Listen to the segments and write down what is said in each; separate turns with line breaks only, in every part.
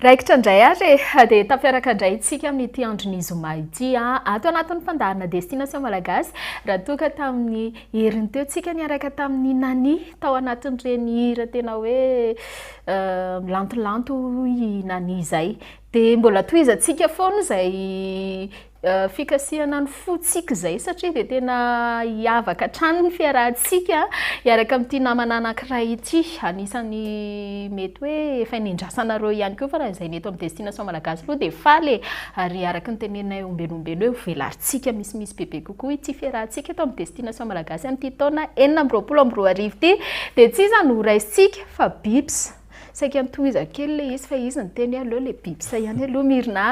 Raikitra indray ary dia tafiaraka indray tsika amin'ity andron'ny zoma ity ato anatin'ny fandaharana destination malagasy raha toa ka tamin'ny heriny teo tsika niaraka tamin'ny nani tao anatin'ireny hira tena hoe milantolanto i nani izay dia mbola tohizantsika foana izay fikasiana ny fotsika izay satria dia tena hiavaka hatrany ny fiarahantsika hiaraka amin'ity namana anankiray ity anisan'ny mety hoe efa nindrasanareo ihany koa fa raha izay neto amin'ny destination malagasy aloha dia faly ary araka ny tenenay ombenombeno hoe velarintsika misimisy bebe kokoa ity fiarahantsika eto amin'ny destination malagasy amin'ity taona 2024 ity dia tsy iza no raisintsika fa bips saika mitohiza kely le izy fa izy ny teny aloha le bibsa ihany aloha Mirna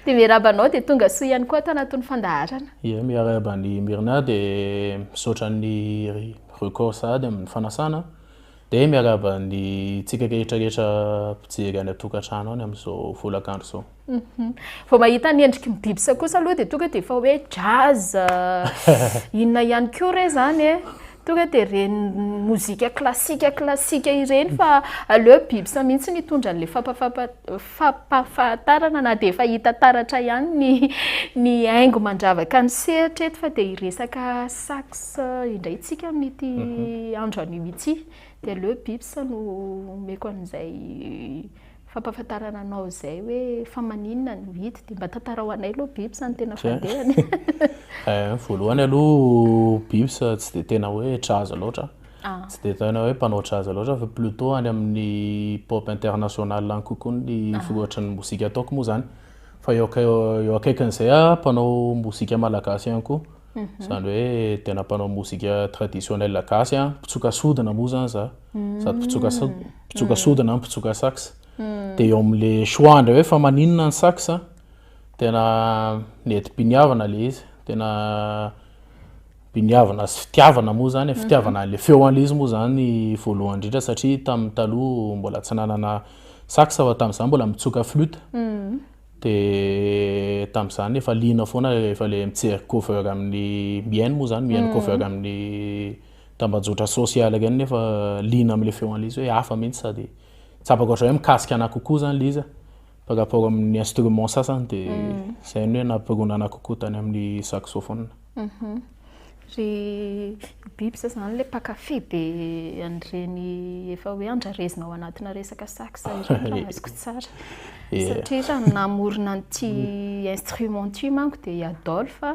dia miarabanao dia tonga soa ihany koa ato anatin'ny fandaharana.
Ie miarabany Mirna dia misaotra ny record sady amin'ny fanasana dia miarabany tsika rehetrarehetra mpijery any atokantrano any amin'izao folakandro izao.
Vao mahita ny endriky bibsa kosa aloha dia tonga dia efa hoe jazz inona ihany koa re zany tonga dia reny mozika klasika ireny fa aleo bibsa mihitsy nitondra an'ilay fampahafantarana na dia efa hita taratra ihany ny haingo mandravaka ny sehatra eto fa dia iresaka sax indray tsika amin'ity andro anio ity dia aleo bibsa no meko an'izay fampahafantarana anao izay hoe fa maninona no hita dia mba tantara ho anay aloha bibsa ny tena fandehany.
Voalohany aloha bibsa tsy dia tena hoe jazz loatra tsy dia tena hoe mpanao jazz loatra fa plutôt any amin'ny pop international any kokoa ny filohatran'ny mozika ataoko moa zany fa eo akaikin'izay mpanao mozika malagasy ihany koa zany hoe tena mpanao mozika traditionnel gasy mpitsoka sodina moa zany za sady mpitsoka sodina mpitsoka sax dia eo amin'ilay choix-ndra hoe fa maninona ny sax tena nety mpiniavana le izy tena mpiniavana sy fitiavana moa zany fitiavana an'ilay feo an'ilay izy moa zany voalohany indrindra satria tamin'ny taloha mbola tsy nanana sax fa tamin'izany mbola mitsoka flûte dia tamin'izany efa liana foana efa le mijery cover amin'ny mihaino moa zany mihaino cover amin'ny tambajotra social ireny nefa liana amin'ilay feo an'ilay izy hoe hafa mihitsy sady tsapako ohatra hoe mikasika anahy kokoa zany le izy par rapport amin'ny instrument sasany dia izay ny hoe nampironana kokoa tany amin'ny saxophone.
Ry bibsa zany le mpakafy be an'ireny efa hoe andrarezina ao anatina resaka sax ireny raha azoko tsara satria raha namorona an'ity instrument ity manko dia Adolphe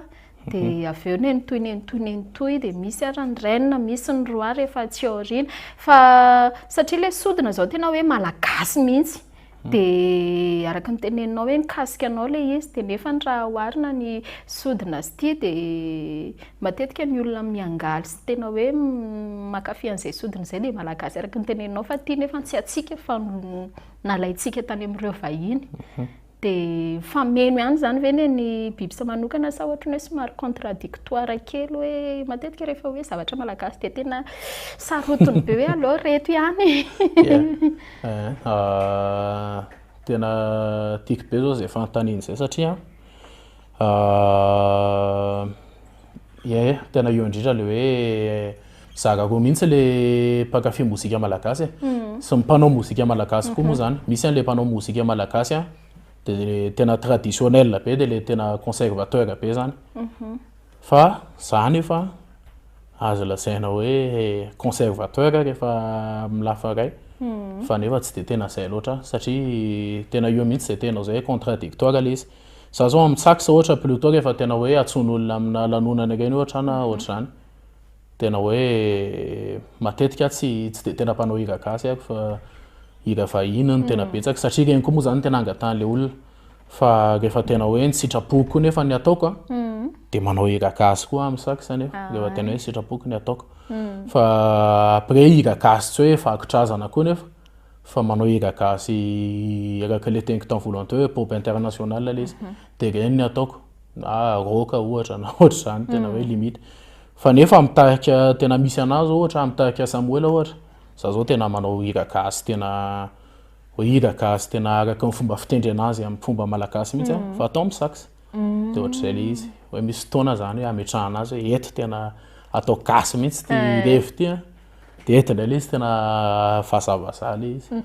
dia avy eo nenitoy dia misy ara ny Rennes misy ny Roy rehefa tsy aoriana fa satria le sodina zao tena hoe malagasy mihitsy dia araka ny teneninao hoe nikasika anao le izy dia nefa ny raha oharina ny sodina sy ity dia matetika ny olona miangaly sy tena hoe makafy an'izay sodina izay dia malagasy araka ny teneninao fa ity nefa tsy atsika fa nalaintsika tany amin'ireo vahiny dia fameno ihany zany ve ny bibsa manokana sa ohatra ny hoe somary contradictoire kely hoe matetika rehefa hoe zavatra malagasy dia tena sarotiny be hoe aleo reto ihany.
Tena tiako be zao zay fanontaniana izay satria tena eo indrindra le hoe zaka roa mihitsy le mpakafy mozika malagasy sy mpanao mozika malagasy koa moa zany misy an'ilay mpanao mozika malagasy dia tena traditionnel be dia le tena conservateur be zany fa zany efa azo lazaina hoe conservateur rehefa milafa ray fa nefa tsy dia tena izay loatra satria tena eo mihitsy izay tenao izay contradictoire le izy za zao amin'ny sax ohatra plutôt rehefa tena hoe atson'olona amina lanonana ireny ohatra na ohatra zany tena hoe matetika tsy dia tena mpanao hira gasy aiko fa hira vahiny no tena betsaka satria ireny koa moa zany tena angatan'ilay olona fa rehefa tena hoe ny sitrapoko nefa ny ataoko dia manao hira gasy koa amin'ny sax nefa rehefa tena hoe sitrapoko ny ataoko fa après hira gasy tsy hoe vakotrazana koa nefa fa manao hira gasy araka le teniko tamin'ny voalohany teo hoe pop international le izy dia ireny ny ataoko na rock ohatra na ohatra zany tena hoe limite fa nefa mitarika tena misy anazy ohatra mitarika Samuel ohatra za zao tena manao hira gasy tena hira gasy tena araka ny fomba fitendry anazy amin'ny fomba malagasy mihitsy fa atao amin'ny sax dia ohatr'izay le izy hoe misy fotoana zany hoe ametrahana azy hoe eto tena atao gasy mihitsy ty revo ty de entindray le izy tena vazavaza le izy.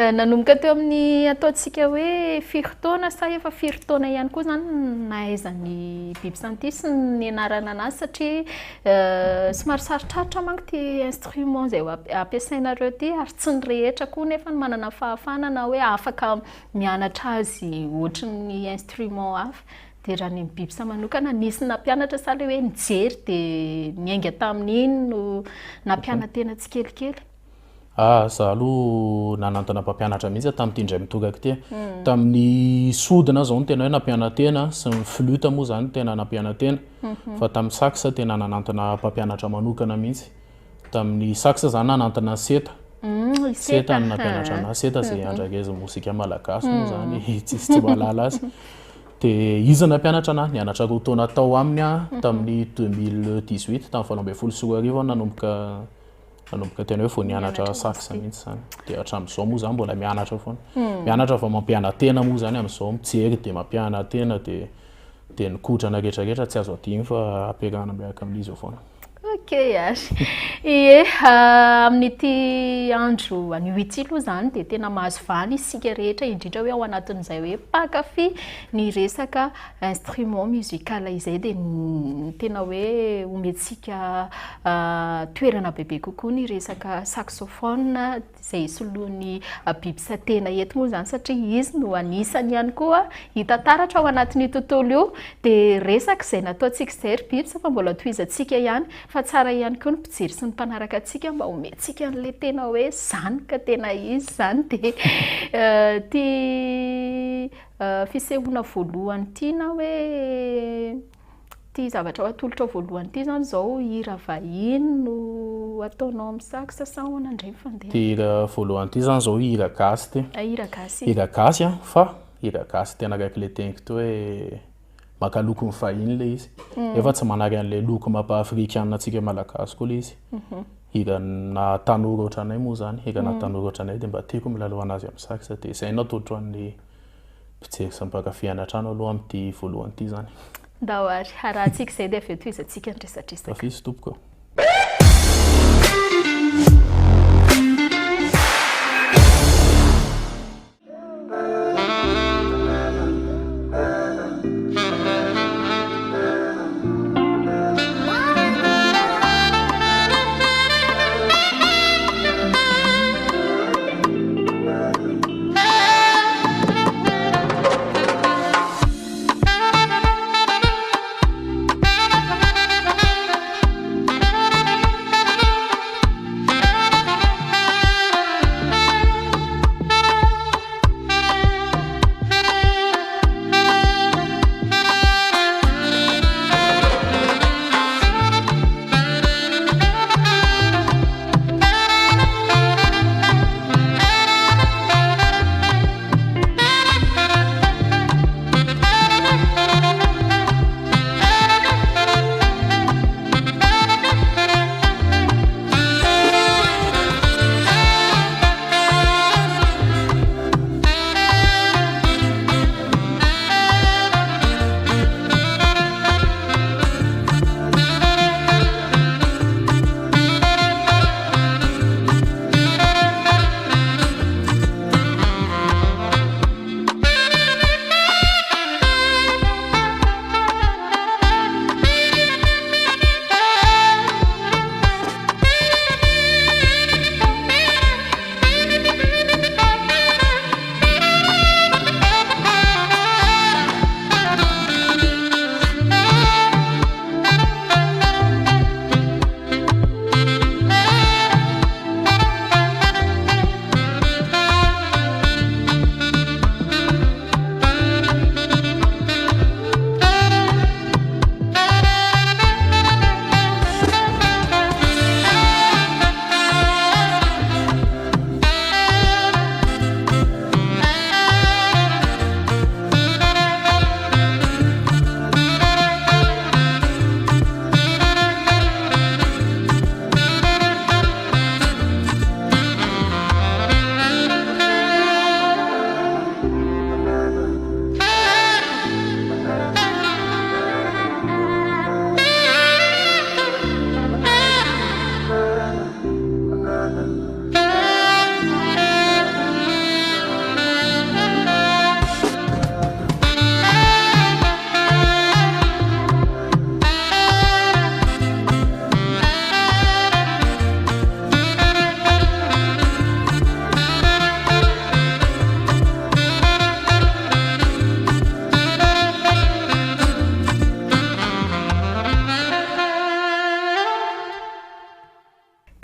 Nanomboka teo amin'ny ataontsika hoe firy-taona sa efa firy-taona ihany koa zany nahaizan'ny biby santisy ny anarana anazy satria somary sarotrarotra manko ty instrument zay ampiasainareo ty ary tsy ny rehetra koa nefa manana fahafana na hoe afaka mianatra azy ohatran'ny instrument hafa. De raha ny biby sa manokana nisy nampianatra sa le hoe nijery de niainga tamin'iny no nampianatena tsikelikely?
Za aloha nanantona mpampianatra mihitsy tamin'ity indray mitokako ty. Tamin'ny sodina zao no tena hoe nampianatena sy ny flûte moa zany tena nampianatena. Fa tamin'ny saxa tena nanantona mpampianatra manokana mihitsy. Tamin'ny saxa zany nanantona seta. Seta no nampianatra anazy. Seta zay andrageza mozika malagasy moa zany tsy malala azy. De izy nampianatra anahy nianatrako taona tao aminy tamin'ny 2018 tamin'ny 2024 nanomboka tena hoe vao nianatra saxa mihitsy zany. De hatramin'izao moa zany mbola mianatra foana. Mianatra fa mampianatena moa zany amin'izao mijery de mampianatena de nikotrana rehetrarehetra tsy azo adigno fa ampiarahana miaraka amin'izy eo foana.
Okey ary. Ie, amin'ity andro anio ity aloha zany de tena mahazo valy isika rehetra indrindra hoe ao anatin'izay hoe mpankafy ny resaka instrument musical izay de tena hoe omentsika toerana bebe kokoa ny resaka saxophone izay soloan'ny biby satena eto moa zany satria izy no anisany ihany koa hitantaratra ao anatin'ny tontolo io de resaka izay nataontsika izay ry biby fa mbola tohizantsika ihany fa tsara ihany koa ny mpijery sy ny mpanaraka antsika mba omentsika an'le tena hoe zany ka tena izy zany de ty fisehoana voalohany ty na hoe ty zavatra ho atolotra voalohany ty zany zao hira vahiny no ataonao amin'ny saxa sa ahoana indray fandeha?
Ty hira voalohany ty zany zao hira gasy ty.
Hira gasy.
Hira gasy fa hira gasy tena raiky le teniko to hoe maka loko ny vahiny le izy. Efa tsy manary an'le loko mampa-afrikanina antsika malagasy koa le izy. Hira na tanora ohatranay moa zany, hira na tanora ohatranay de mba tiako milalao anazy amin'ny saxa de izay no atolotro an'ny mpijery sy mpankafy an-trano aloha amin'ity voalohany ty zany.
Ndao ary arahantsika izay dia avy eo tohizantsika ny resadresaka.
Tafisy tompoko.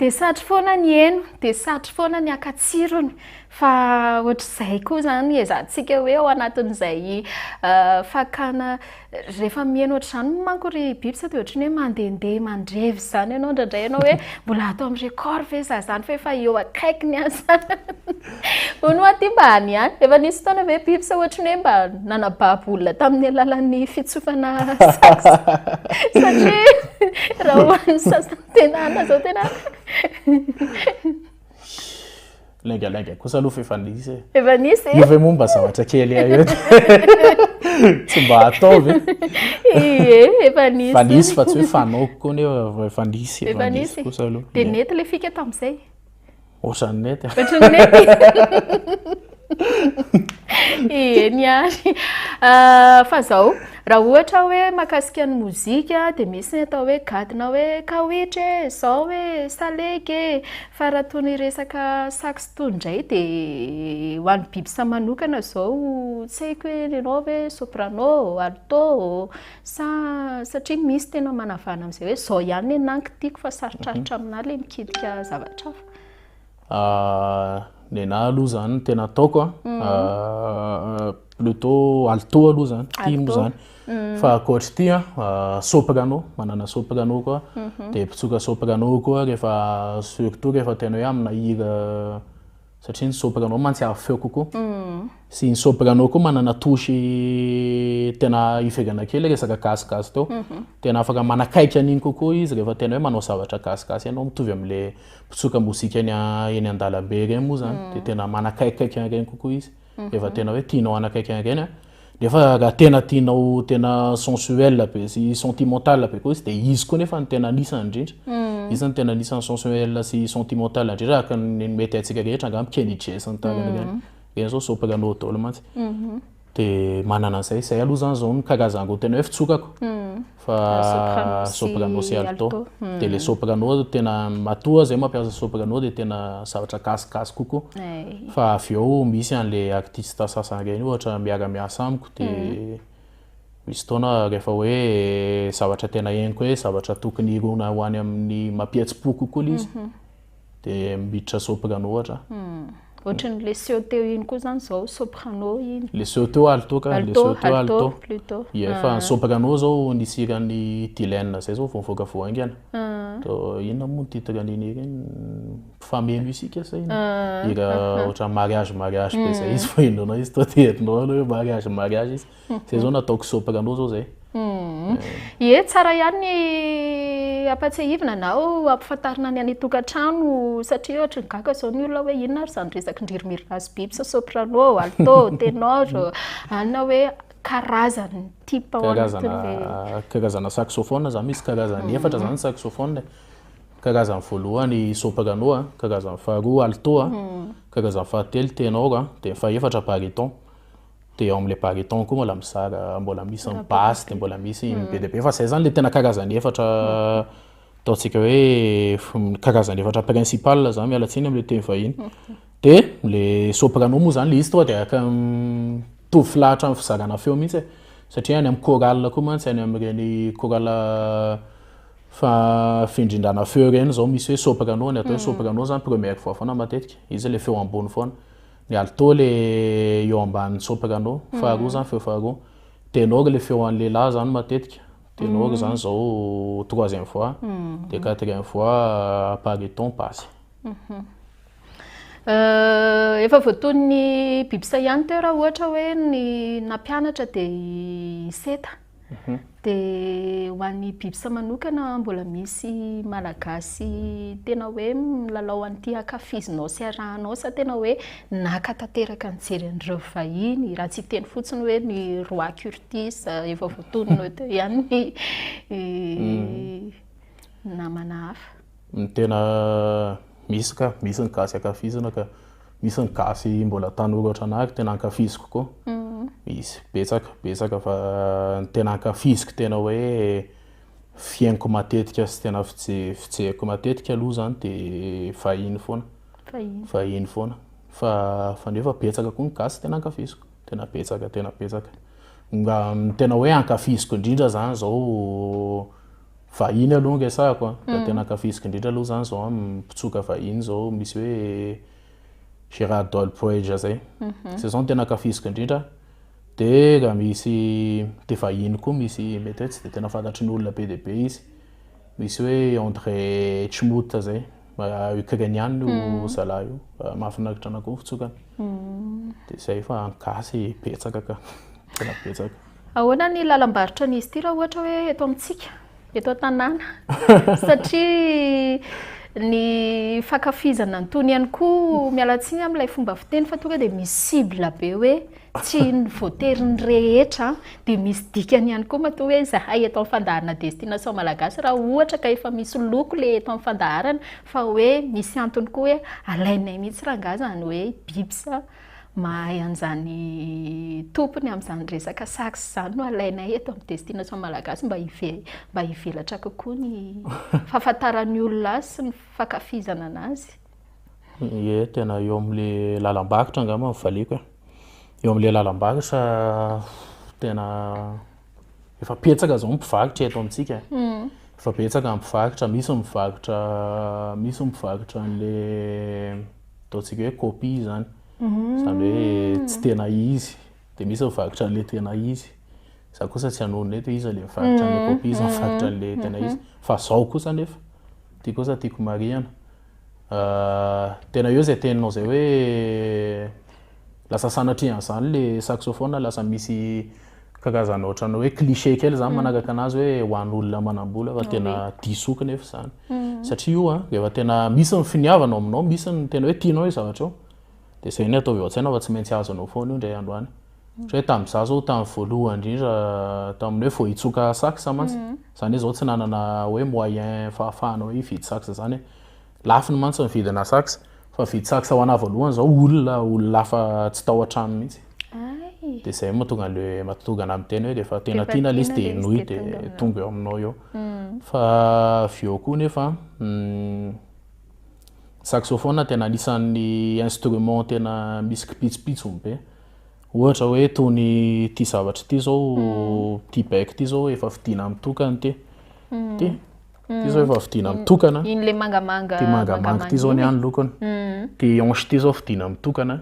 de satry foana ny heno de satry foana ny akatsirony fa ohatr'izay koa zany ezantsika hoe ao anatin'izay fakana rehefa mihaino ohatr'izany manko ry biby sa de ohatrany hoe mandehandeha mandrevy zany ianao indraindray ianao hoe mbola atao amin'ny record ve za zany fa efa eo akaikiny any hono aty mba any any efa nisy fotoana ve biby sa ohatrany hoe mba nanababo olona tamin'ny alalan'ny fitsofana sax satria raha hoan'ny sasany tenana zao tena
lengalenga kosa aloha efa nisy
efa nisy
io ve momba zavatra kely eo tsy mba ataovy
efa nisy
fa nisy fa tsy hoe fanaoko koa nefa efa nisy kosa aloha
de nety le fika tamin'izay
ohatrany nety
ohatrany nety eny ary fa zao raha ohatra hoe mahakasika ny mozika de misy ny atao hoe gadina hoe kawitry zao hoe salegy fa raha toy ny resaka sax toy indray de ho an'ny biby sa manokana zao tsy haiko hoe ianao hoe soprano alto satria misy tena manavana amin'izay hoe zao ihany ny nankitiako fa sarotrarotra aminahy le mikidika zavatra
hafa nenahy aloha zany tena ataoko plutôt alto aloha zany tia moa zany fa ankoatra ty soprano manana soprano koa de mpitsoka soprano koa rehefa surtout rehefa tena hoe amina hira satria ny soprano mantsiava feo kokoa sy ny soprano koa manana touche tena iferana kely resaka gasikasy teo tena afaka manakaiky an'iny kokoa izy rehefa tena hoe manao zavatra gasikasy ianao mitovy amin'le mpitsoka mozika eny an-dalambe reny moa zany de tena manakaikikaiky an'ireny kokoa izy rehefa tena hoe tianao anakaiky an'ireny nefa raha tena tianao tena sensuel be sy sentimental be koa izy de izy koa nefa ny tena anisany indrindra izy ny tena anisany sensuel sy sentimental indrindra araka ny mety antsika rehetra angamba Kenny G sy ny tariny reny zao soprano daholo mantsy de manana an'izay zay aloha zany zao ny karazango tena hoe fitsokako fa soprano sy alto de le soprano tena matoa zay mampiasa soprano de tena zavatra gasikasy kokoa fa avy eo misy an'le artiste sasany reny ohatra miara-miasa amiko de misy fotoana rehefa hoe zavatra tena henoko hoe zavatra tokony irona ho any amin'ny mampihetsi-po kokoa le izy de miditra soprano ohatra
ohatrany le seoteo iny koa zany zao soprano iny
le seoteo alto ka le seoteo alto
plutôt
fa soprano zao nisy irany Dylan zay zao voavoaka voaingana to inona moa ny titre an'iny reny fameno isika sa ina ira ohatra mariage be zay izy fa inona izy to tetinao hoe mariage izy zay zao nataoko soprano zao zay
tsara ihany ny ampatsiahivina nao ampifantarina ny any tokantrano satria ohatra ny gaga zao ny olona hoe inona ary zany resaky ndriromirinazy biby sa soprano alto ténor anina hoe karazany type
karazana saxophone zany misy karazany efatra zany saxophone karazany voalohany soprano karazany faharoa alto karazany fahatelo ténor de fahaefatra baryton de ao amin'le baryton koa mbola mizara mbola misy ny basse de mbola misy be de be fa zay zany le tena karazany efatra ataontsika hoe karazany efatra principal zany mialatsiny amin'le teny vahiny de le soprano moa zany le izy tonga de aka mitovy filahatra amin'ny fizarana feo mihitsy satria any amin'ny chorale koa mantsy any amin'ireny chorale fa findrindrana feo reny zao misy hoe soprano ny atao hoe soprano zany première fois foana matetika izy le feo ambony foana ny alto le eo ambanin'ny soprano faharoa zany feo faharoa ténor le feo an'ny lehilahy zany matetika ténor zany zao troisième fois de quatrième fois baryton basse
efa voaton'ny biby sa ihany teo raha ohatra hoe ny nampianatra de seta de ho an'ny biby sa manokana mbola misy malagasy tena hoe milalao an'ity akafizinao sy arahanao sa tena hoe nakatanteraka ny jery an'ireo vahiny raha tsy teny fotsiny hoe ny roi Curtis efa voatonina teo ihany ny namana hafa
tena misy ka misy ny gasy akafizina ka misy ny gasy mbola tanora ohatranahy tena ankafiziko koa misy betsaka fa tena ankafiziko tena hoe fiainako matetika sy tena fijeriko matetika aloha zany de vahiny foana fa nefa betsaka koa ny gasy tena ankafiziko tena betsaka tena hoe ankafiziko indrindra zany zao vahiny aloha ngesako da tena kafisika indrindra aloha zany zao mpitsoka vahiny zao misy hoe Gérard Dalpoege zay zay zao tena kafisika indrindra de raha misy de vahiny koa misy mety hoe tsy de tena fantatry ny olona be de be izy misy hoe André Tchimout zay ukrainian io zalahy io mahafinaritra anako fitsokana de zay fa gasy betsaka ka tena betsaka.
Ahoana ny lalam-barotra n'izy ity raha ohatra hoe eto amintsika eto an-tanàna satria ny fakafizana nytony ihany koa mialatsiny amin'ilay fomba fiteny fa tonga dia misy cible be hoe tsy ny voatery rehetra dia misy dikany ihany koa matoa hoe zahay eto amin'ny fandaharana destination malagasy raha ohatra ka efa misy loko le eto amin'ny fandaharana fa hoe misy antony koa hoe alainay mihitsy rangahy zany hoe biby sa mahay an'izany tompony amin'izany resaka saksy zany no alainay eto amin'ny destination malagasy mba hivelatra kokoa ny fahafantaran'ny olona sy ny fakafizana anazy.
Ie tena eo amin'le lalam-barotra angamba mivaliko eo amin'le lalam-barotra tena efa petsaka zao mpivarotra eto amintsika efa petsaka mpivarotra misy mivarotra an'le ataontsika hoe copie zany zany hoe tsy tena izy de misy mivarotra an'le tena izy za kosa tsy hanonona eto izy le mivarotra an'le copie izy mivarotra an'le tena izy fa zao kosa nefa ty kosa tiako marihana tena eo zay teninao zay hoe lasa sanatrian'izany le saxophone lasa misy karazana ohatrany hoe cliché kely zany manaraka anazy hoe ho an'olona manambola fa tena disoka nefa zany satria io rehefa tena misy ny finiavana aminao misy ny tena hoe tianao hoe zavatra eo de zay ny ataovy ao an-tsaina fa tsy maintsy azonao foana io indray andro any ohatra hoe tamin'izaho zao tamin'ny voalohany indrindra tamin'ny hoe vao hitsoka sax mantsy zany hoe zao tsy nanana hoe moyen fahafahana hoe hividy sax zany lafiny mantsy ny vidina sax fa vidy sax ho ana voalohany zao olona lafa tsy tao an-trano mihitsy de zay mahatonga ana amin'ny teny hoe rehefa tena tiana le izy de nohy de tonga eo aminao eo fa avy eo koa nefa saxophone tena anisan'ny instrument tena misy kipitsopitsony be ohatra hoe tony ty zavatra ty zao ty bec ty zao efa vidina amin'ny tokana ty zao efa vidina amin'ny tokana
iny le mangamanga
ty mangamanga ty zao niany lokony ty hanche ty zao vidina amin'ny tokana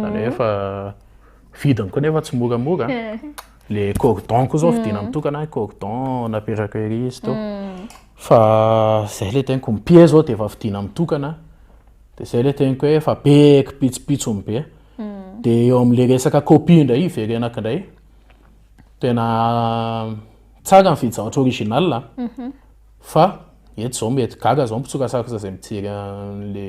zany efa vidiny koa nefa tsy moramora le cordon koa zao vidina amin'ny tokana cordon napetraka ery izy to fa zay le tenko mipie zao de efa vidina amin'ny tokana de zay le tenko hoe efa be kipitsopitsony be de eo amin'le resaka copie indray iverenakindray tena tsara mividy zavatra original fa eto zao mety gaga zao mpitsoka sakosa zay mijery an'le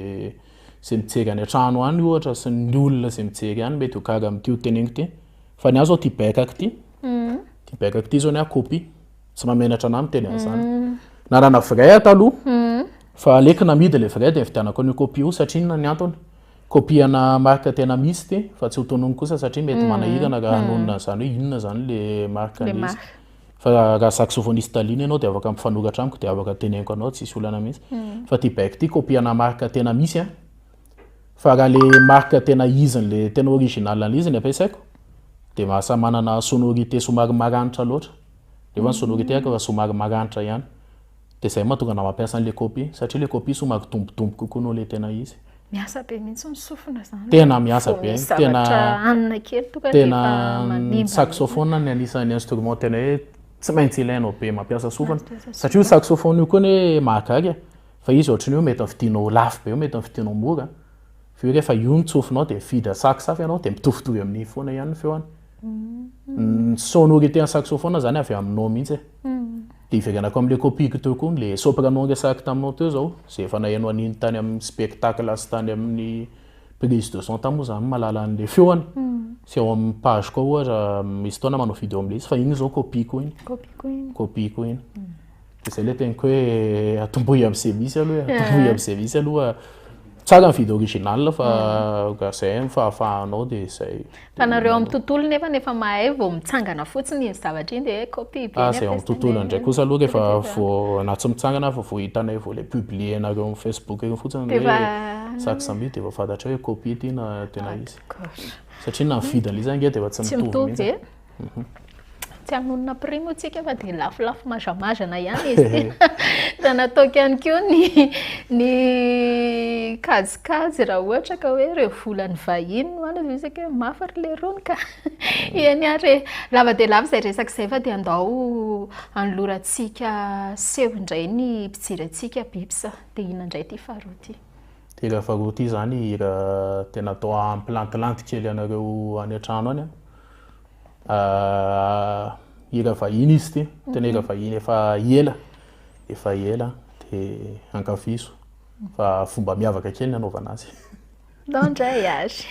zay mijery any an-trano any ohatra sy ny olona zay mijery any mety ho gaga amin'ity hoteneniko ty fa ny azo zao ty becaka ty becaka ty zao ny copie tsy mamenatra anahy miteny an'izany narana vrai taloha fa aleko namidy le vrai de nividianako ny copie io satria inona ny antony copie ana marque tena misy ty fa tsy ho tonony kosa satria mety manahirana raha hanonona zany hoe inona zany le marque an'izy fa raha saxophoniste talina ianao de afaka mifanoratra amiko de afaka teneniko anao tsisy olana mihitsy fa ty bec ty copie ana marque tena misy fa raha le marque tena iziny le tena original an'izy ny ampiasaiko de mahasa manana sonorité somary maranitra loatra rehefa ny sonorité aka fa somary maranitra ihany de zay mahatonga ana mampiasa an'le copie satria le copie somary dombodombo kokoa noho le tena izy
miasa be mihitsy ny sofina zany
tena miasa be
tena
saxophone ny anisan'ny instrument tena hoe tsy maintsy ilainao be mampiasa sofina satria io saxophone io koa ny mahagaga fa izy ohatrany hoe mety vidinao lafo be mety vidinao mora fa io rehefa io ny tsofinao de vida sax hafa ianao de mitovitovy amin'ny foana ihany ny feoany ny sonorité ny saxophone zany avy aminao mihitsy de iverenako amin'le copie teo koa le soprano resaka taminao teo zao zay efa nahaino an'iny tany amin'ny spectacle sy tany amin'ny prise de son tamoa zany malala an'le feoany sy ao amin'ny page koa ohatra misy taona manao video amin'le izy fa iny zao copie koa iny de zay le teniko hoe atombohy amin'ny service aloha tsara ny video original fa zay fahafahanao de zay
fa nareo amin'ny tontolo nefa mahay vao mitsangana fotsiny iny zavatra iny de copie be
zay amin'ny tontolo ndray kosa aloha rehefa vao na tsy mitsangana fa vao hitanay vao le publier nareo amin'ny Facebook eny fotsiny hoe saxambi de efa fantatra hoe copie ty na tena izy satria na mividy an'le izy ange de efa tsy mitovy
tianonona primo tsika fa dia lafilafo mazamazana ihany izy raha nataoko ihany koa ny kajikajy raha ohatra ka hoe reo volany vahiny no ala isaka hoe mafy ry le rony ka iany ary lava dia lava izay resaka izay fa dia andao anolorantsika seho indray ny mpijery antsika bibsa dia ina indray ty faharoa ty
hira faharoa ty zany hira tena atao ampilantilanty kely anareo any an-trano any hira vahiny izy ty tena hira vahiny efa ela dia ankafiso fa fomba miavaka kely ny anaovana azy
ndray azy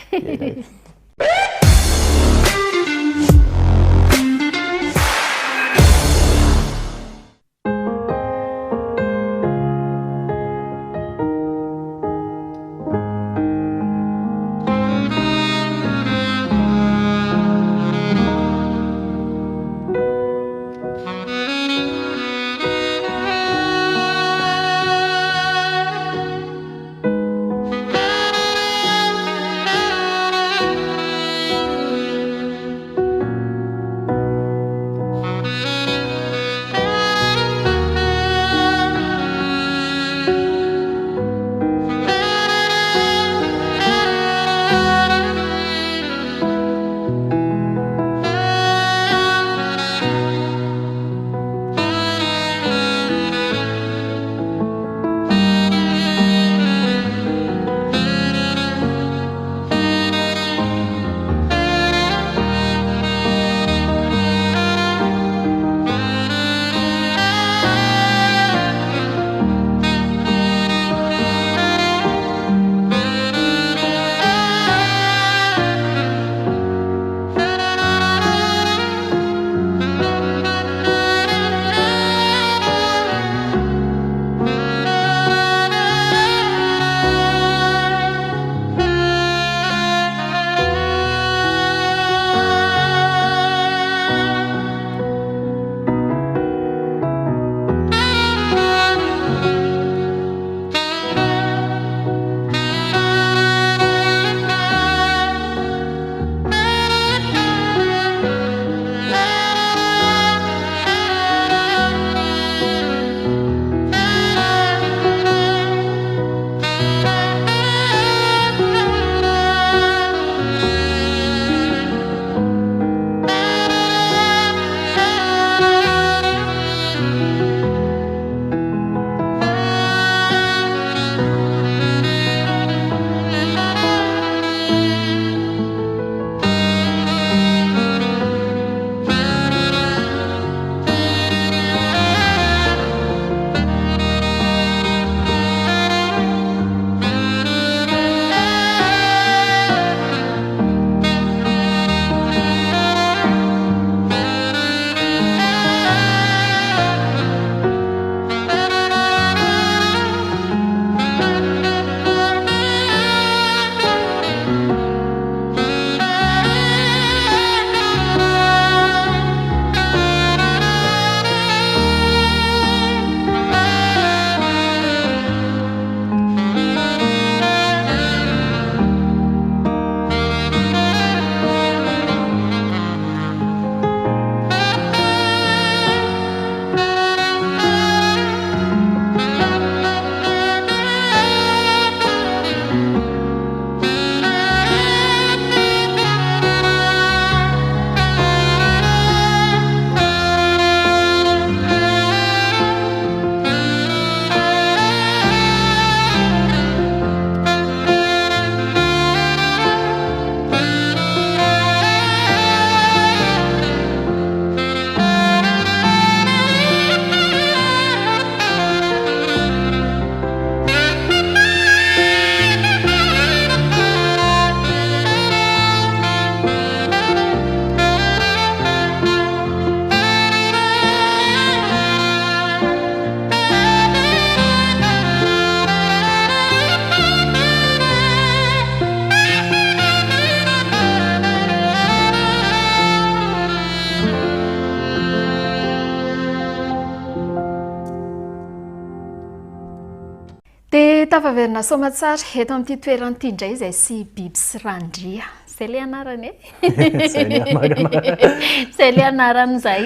tafaverina somatsara eto amin'ity toeranyity indray izay sy biby sy randria zay le anarany zay le anarany izay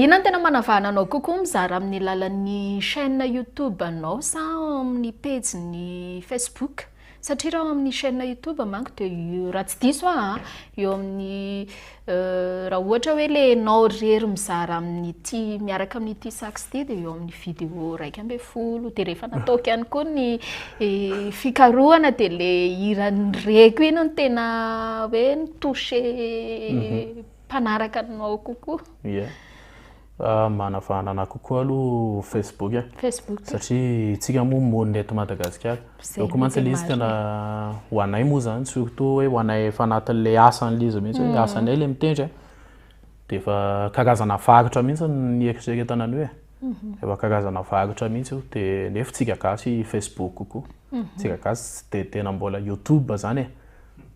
inona no tena manavahana anao kokoa mizara amin'ny lalan'ny chaîne YouTube anao sa amin'ny page ny Facebook satria raha amin'ny chaîne YouTube manko dia raha tsy diso eo amin'ny raha ohatra hoe le nao rery mizara amin'ity miaraka amin'ity sax ity dia eo amin'ny vidéo 1.0 dia rehefa nataoko ihany koa ny fikarohana dia le hiran'ireko iny no tena hoe nitouché mpanaraka anao kokoa.
Manavahana anahy kokoa aloha Facebook satria itsika moa monina eto Madagasikara donc mantsy le izy tena ho anay moa zany surtout hoe ho anay efa anatin'le asan'le izy mihitsy hoe asanay le mitendry dia efa karazana varotra mihitsy nieritreretana ny hoe efa karazana varotra mihitsy io dia nefa tsika gasy Facebook kokoa tsika gasy dia tena mbola YouTube zany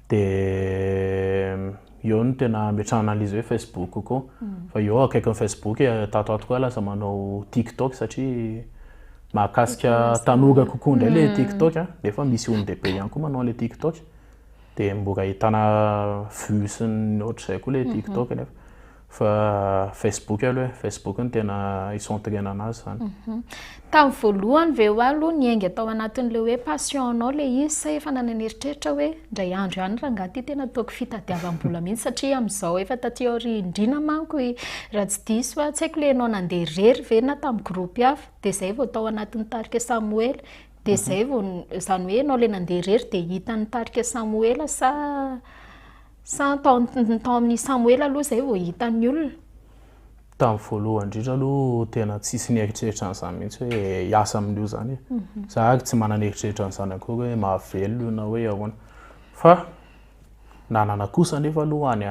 dia eo no tena metrahana an'izy hoe Facebook kokoa fa eo akaikin'ny Facebook tato koa lasa manao TikTok satria mahakasika tanora kokoa indray le TikTok nefa misy olon dehibe ihany koa manao le TikTok dia mbola ahitana vues sy ny ohatr'izay koa le TikTok nefa fa Facebook aloha Facebook no tena icentrena anazy zany.
Tamin'ny voalohany ve ho aloha niainga tao anatin'le hoe passion anao le izy sa efa nananeritreritra hoe indray andro ihany raha ngaty tena ataoko fitadiavam-bola mihitsy satria amin'izao efa taty aoriana manko raha tsy diso tsy haiko le anao nandeha rery ve na tamin'ny groupe hafa dia izay vao tao anatin'ny tarika Samuel dia izay vao izany hoe anao le nandeha rery dia hitan'ny tarika Samuel sa tao amin'ny Samuel aloha izay vao hitan'ny olona.
Tamin'ny voalohany indrindra aloha tena tsisy nieritreritra an'izany mihitsy hoe hiasa amin'io zany za tsy mananeritreritra an'izany akory hoe mahavelona na hoe ahoana fa nanana kosa nefa aloha any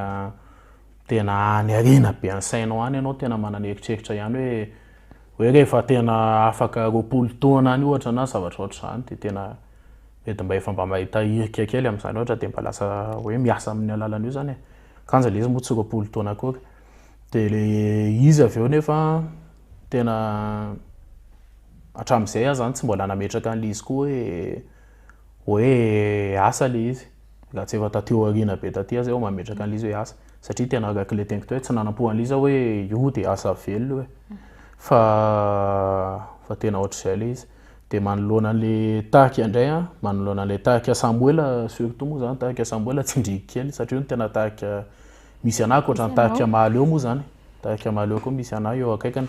tena any arena be ny sainao any ianao tena mananeritreritra ihany hoe rehefa tena afaka 20 taona any ohatra na zavatra ohatr'izany dia tena mety mba efa mba mahita hirika kely amin'izany ohatra dia mba lasa hoe miasa amin'ny alalan'io zany kanja le izy moa tsy 20 taona akory dia le izy avy eo nefa tena hatramin'izay zany tsy mbola nametraka an'le izy koa hoe asa le izy raha tsy efa taty aoriana be taty zay mametraka an'le izy hoe asa satria tena araka le teniko hoe tsy nanampohan'le izy hoe io dia asa velona fa tena ohatr'izay le izy dia manoloana an'le tarika indray manoloana an'le tarika Samuel surtout moa zany tarika Samuel tsindriky kely satria io tena tarika misy anahy ohatrany tarika maly eo moa zany tarika maly eo koa misy anahy eo akaikany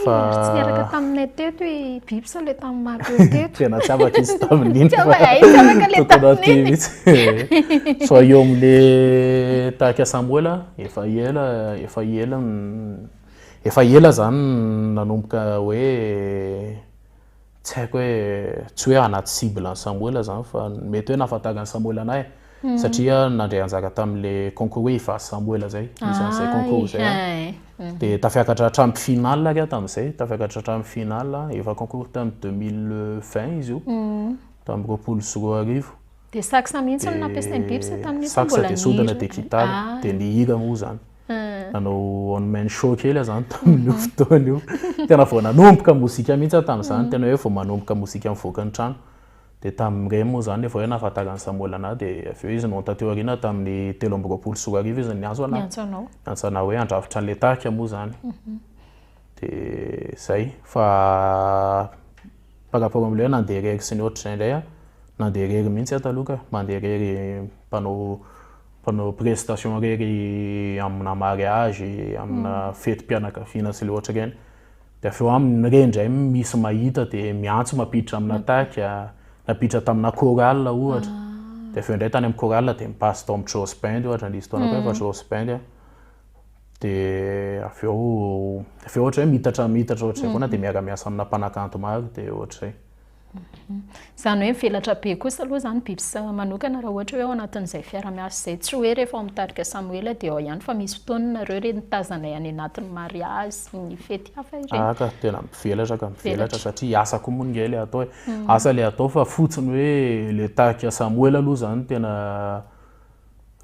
fa tsy niaraka taminay teto i biby sa le tamin'ny maly eo teto
tena tsy afaka izy tamin'iny
tsy afaka le tamin'iny
so eo amin'le tarika Samuel efa ela zany nanomboka hoe tsy haiko hoe tsy hoe anaty cible Samuel zany fa mety hoe nahafantarany Samuel anahy satria nandray anjara tamin'le concours hoe ivasy Samuel zay misy an'izay concours zay dia tafiakatra hatramin'ny finale raha tamin'izay tafiakatra hatramin'ny finale efa concours tamin'ny 2020 izy io tamin'ny 20
dia saksa mihitsy no nampiasain'ny biby sa tamin'io
saksa dia sodana dia gitara dia ny hira moa zany nanao one man show kely zany tamin'io fotoana io tena vao nanomboka mozika mihitsy tamin'izany tena hoe vao manomboka mozika mivoaka ny trano dia tamin'ireny moa zany efa hoe nahafantarany Samuel anahy dia avy eo izy no tateo aoriana tamin'ny 13 izy niantso anahy hoe andrafitra an'le tarika moa zany dia zay fa par rapport amin'ilay hoe nandeha rery sy ny ohatr'izay indray nandeha rery mihitsy taloha mandeha rery mpanao prestation rery amina mariage amina fetim-pianakaviana sy le ohatra ireny dia avy eo amin'ny reny indray misy mahita dia miantso mampiditra amina tarika napiditra tamina chorale ohatra dia avy eo indray tany amin'ny chorale dia mipasse tao amin'ny Joss Band ohatra nisy taona koa efa Joss Band dia avy eo ohatra hoe mitatra ohatr'izay foana dia miara-miasa amina mpanakanto maro dia ohatr'izay.
Izany hoe mivelatra be kosa aloha zany biby manokana raha ohatra hoe ao anatin'izay fiara-miasa izay tsy hoe rehefa ao amin'ny tarika Samuel dia ao ihany fa misy fotoana nareo reny tazana any anatin'ny mariage ny fety hafa ireny
tena mivelatra satria asa koa moa nge le atao asa le atao fa fotsiny hoe le tarika Samuel aloha zany tena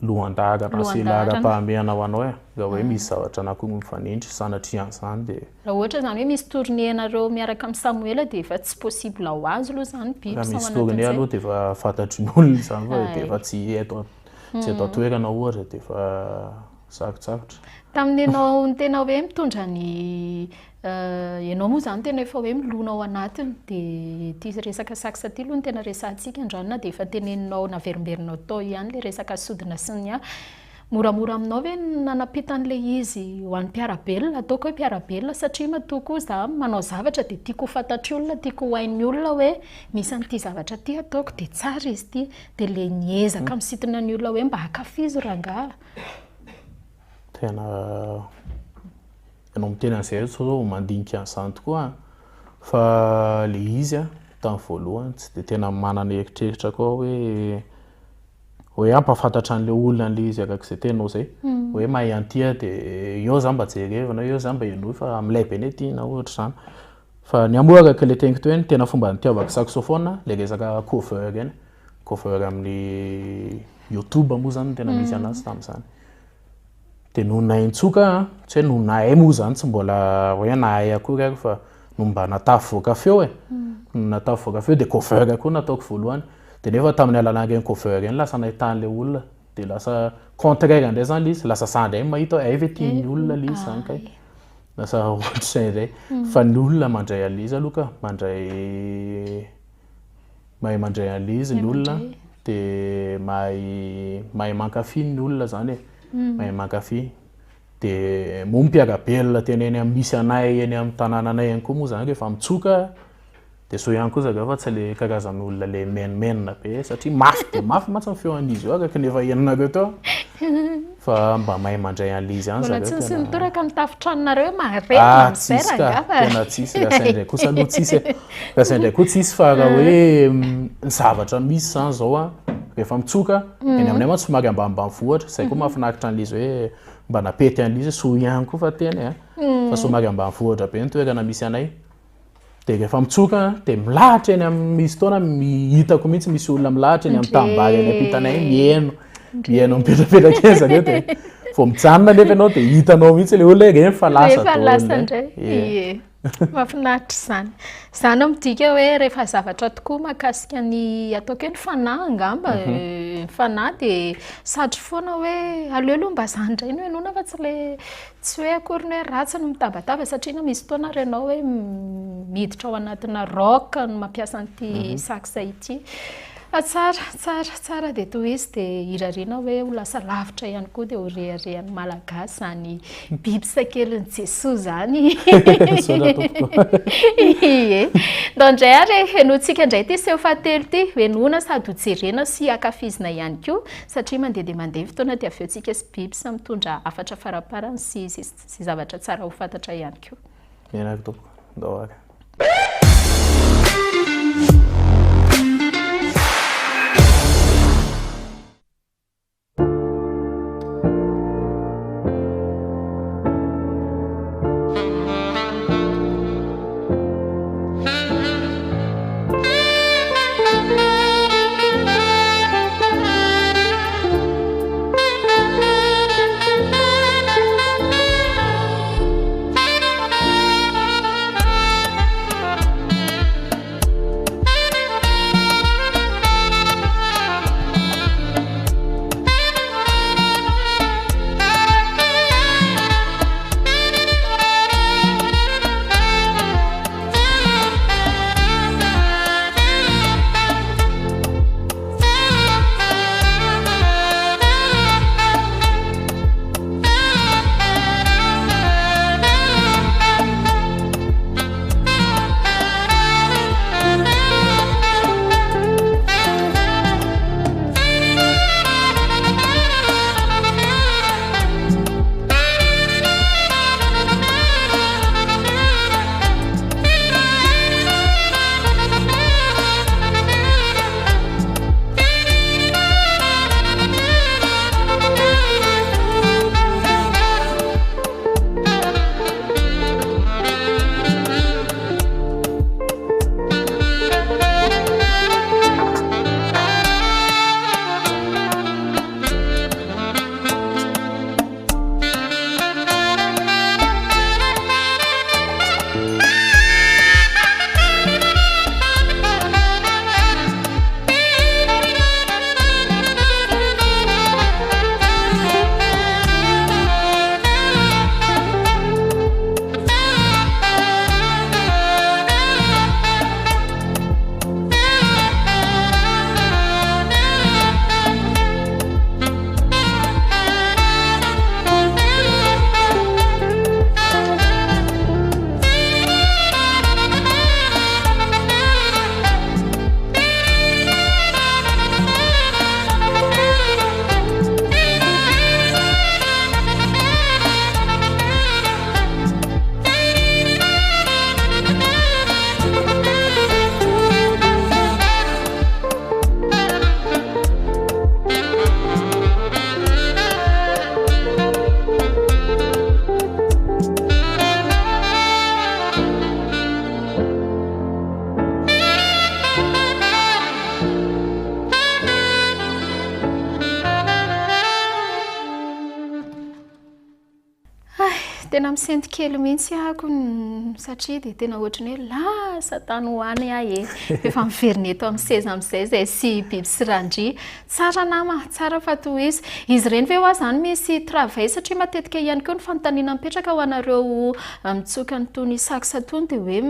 lohan-dahatra sy lahara-pahameana ho anao raha hoe misy zavatra anakory mifanindry sanatria an'izany dia
raha ohatra zany hoe misy tourné anareo miaraka amin'ny Samuel dia efa tsy possible ho azy aloha zany biby
raha misy tourné aloha dia efa fantatry ny olona zany fa dia efa tsy eto toerana ohatra dia efa sarotsarotra.
Tamin'ianao ny tena hoe mitondra ny ianao moa zany tena efa hoe milona ao anatiny dia ity resaka saksa ity aloha ny tena resantsika androany na dia efa teneninao naverimberinao tao ihany le resaka sodina sy ny moramora aminao hoe nanapitan'ilay izy ho an'ny mpiarabelona ataoko hoe mpiarabelona satria matoa za manao zavatra dia tiako ho fantatry olona tiako ho hain'ny olona hoe misy an'ity zavatra ty ataoko dia tsara izy ity dia le niezaka misitina ny olona hoe mba hakafizo rangaha.
Tena ianao miteny an'izay zao mandinika an'izany tokoa fa le izy tamin'ny voalohany tsy dia tena manana eritreritra koa hoe ampafantatra an'ilay olona an'ilay izy arak'izay tenao zay hoe mahay an'ity dia eo zany mba jerevana eo zany mba enoy fa amin'ilay be ny ety na ohatra zany fa ny amora araka le teniko teo tena fomba nitiavako saxophone le resaka cover eny cover amin'ny YouTube moa zany tena misy anazy tamin'izany dia no naintsoka tsy hoe no nahay moa zany tsy mbola hoe nahay akory ary fa no mba natafy feo natafy feo dia cover koa nataoko voalohany dia nefa tamin'ny alalan'ireny cover eny lasa nahitan'ilay olona dia lasa contraire indray zany izy lasa sandray mahita hoe ve tian'ny olona le izy zany kay lasa ohatr'izay indray fa ny olona mandray an'izy aloha ka mahay mandray an'izy ny olona dia mahay mankafy ny olona zany mahay mankafy dia moa mpiarabelona tena eny amin'ny misy anay eny amin'ny tanànanay ihany koa moa zany rehefa mitsoka dia so ihany koa zaga fa tsy le karazan'olona le menmenina be satria mafy dia mafy matsy ny feo an'izy io araka nefa henonareo teo fa mba mahay mandray an'ilay izy ihany
zaga tsy nitoraka mitafitranonareo maharena
tena tsisy rasaindray kosa aloha tsisy rasaindray koa tsisy fa raha hoe ny zavatra misy zany zao rehefa mitsoka eny aminay ma somary ambanimbany vohatra zay koa mahafinaritra an'izy hoe mba napety an'izy so ihany koa fa teny fa somary ambany vohatra be ny toerana misy anay dia rehefa mitsoka dia milahatra eny amin'ny misy taona hitako mihitsy misy olona milahatra eny amin'ny tambary eny ampitanay mihaino mipetrapetraka eny zareo dia vao mijanona nefa ianao dia hitanao mihitsy le olona reny fa lasa
indray mahafinaritra izany izany midika hoe rehefa zavatra tokoa mahakasika ny ataoko hoe ny fanahy angamba fanahy dia satry foana hoe aleoloha mba zany indray no enona fa tsy hoe akory ny hoe ratsy no mitabataba satria na misy fotoana renao hoe miditra ao anatina rock no mampiasa an'ity saksa ity tsara dia toy izy dia hirariana hoe ho lasa lavitra ihany koa dia ho reharehan'ny malagasy zany biby sakelin'ny Jesoa zany ndray ary henoantsika indray ty seho fahatelo ty hoenona sady hojerena sy akafizina ihany koa satria mandeha dia mandeha fotoana dia aveontsika sy biby sa mitondra hafatra faraparany sy zavatra tsara ho fantatra ihany koa.
Menaky tompoko ndoaka.
tena misenty kely mihitsy ako satria dia tena ohatrany hoe lasa tany hoany ahy efa miveriny eto amin'ny seza amin'izay zay sy biby sy randria tsara nama tsara fa toa izy ireny ve ho azy zany misy travail satria matetika ihany koa ny fanontaniana mipetraka ho anareo mitsoka ny tony saksa tony dia hoe